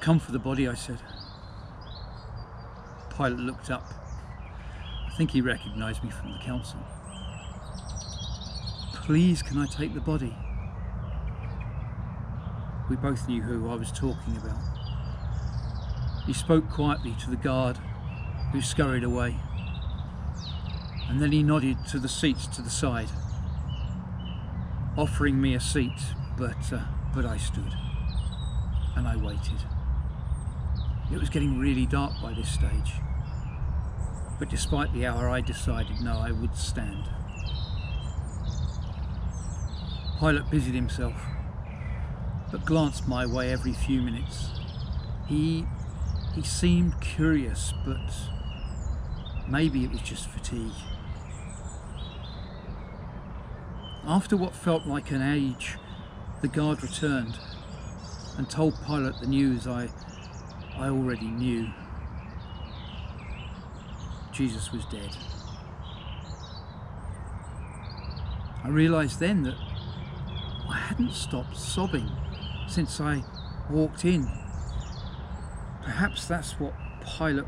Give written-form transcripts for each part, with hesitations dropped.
come for the body, I said. Pilate looked up. I think he recognised me from the council. Please, can I take the body? We both knew who I was talking about. He spoke quietly to the guard, who scurried away, and then he nodded to the seats to the side, offering me a seat, but I stood, and I waited. It was getting really dark by this stage, but despite the hour I decided no, I would stand. Pilate busied himself, but glanced my way every few minutes. He seemed curious, but maybe it was just fatigue. After what felt like an age, the guard returned and told Pilate the news I already knew. Jesus was dead. I realised then that I hadn't stopped sobbing since I walked in. Perhaps that's what Pilate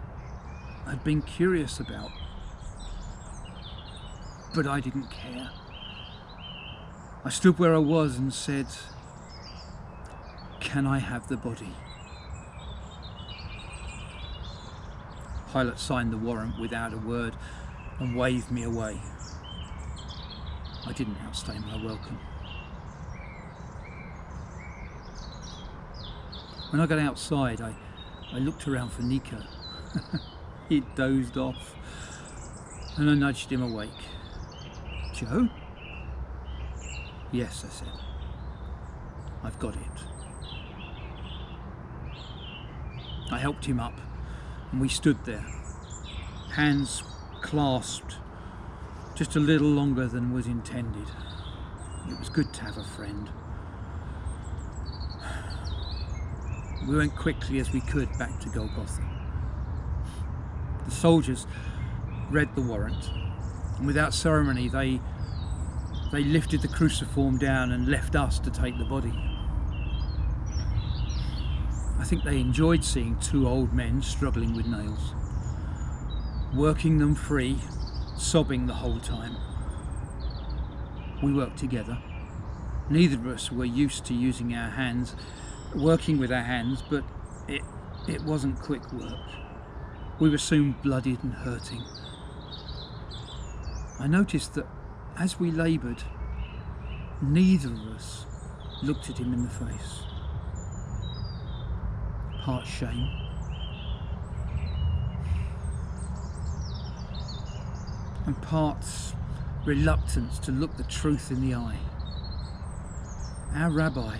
had been curious about. But I didn't care. I stood where I was and said, "Can I have the body?" Pilate signed the warrant without a word and waved me away. I didn't outstay my welcome. When I got outside, I looked around for Nico. He'd dozed off, and I nudged him awake. "Joe?" "Yes," I said. "I've got it." I helped him up, and we stood there, hands clasped, just a little longer than was intended. It was good to have a friend. We went quickly as we could back to Golgotha. The soldiers read the warrant, and without ceremony they lifted the cruciform down and left us to take the body. I think they enjoyed seeing two old men struggling with nails, working them free, sobbing the whole time. We worked together. Neither of us were used to using our hands, working with our hands, but it wasn't quick work. We were soon bloodied and hurting. I noticed that as we laboured, neither of us looked at him in the face. Part shame, and part reluctance to look the truth in the eye. Our rabbi,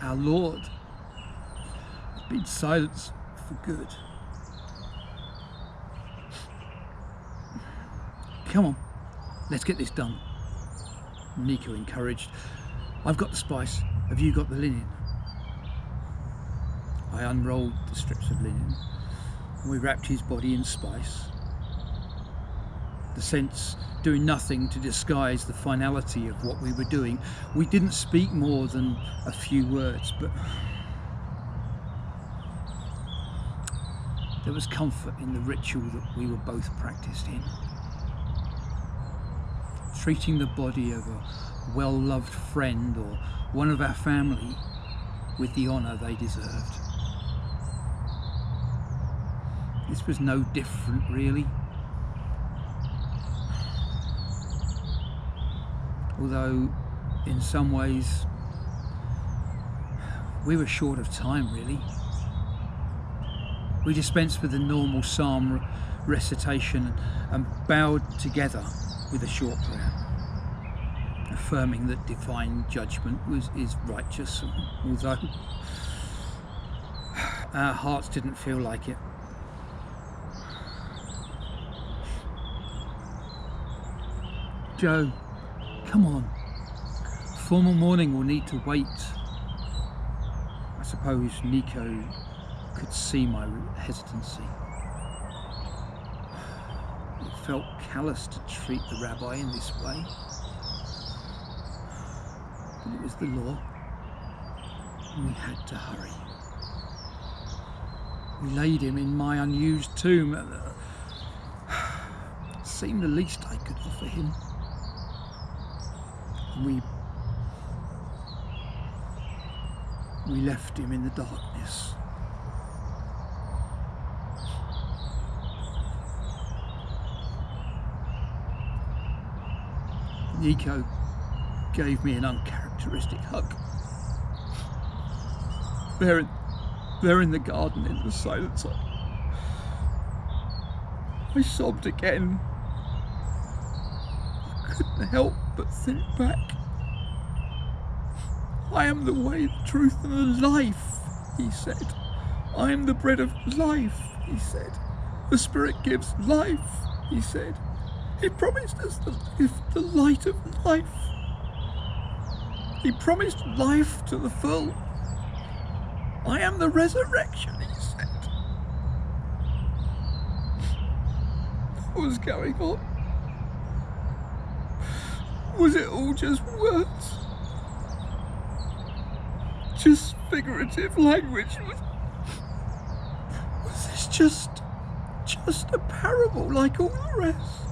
our Lord, had been silenced for good. "Come on, let's get this done," Nico encouraged. "I've got the spice. Have you got the linen?" I unrolled the strips of linen, and we wrapped his body in spice, the scents doing nothing to disguise the finality of what we were doing. We didn't speak more than a few words, but there was comfort in the ritual that we were both practiced in. Treating the body of a well-loved friend or one of our family with the honour they deserved. This was no different, really. Although, in some ways, we were short of time, really. We dispensed with the normal psalm recitation and bowed together with a short prayer, affirming that divine judgment is righteous, although our hearts didn't feel like it. "Joe, come on. Formal mourning will need to wait." I suppose Nico could see my hesitancy. It felt callous to treat the rabbi in this way, but it was the law. We had to hurry. We laid him in my unused tomb. It seemed the least I could offer him. And we left him in the darkness. Nico gave me an uncharacteristic hug. There in the garden in the silence, I sobbed again. I couldn't help but think back. I am the way, the truth and the life, he said. I am the bread of life, he said. The Spirit gives life, he said. He promised us the light of life. He promised life to the full. I am the resurrection, he said. What was going on? Was it all just words? Just figurative language? Was this just a parable like all the rest?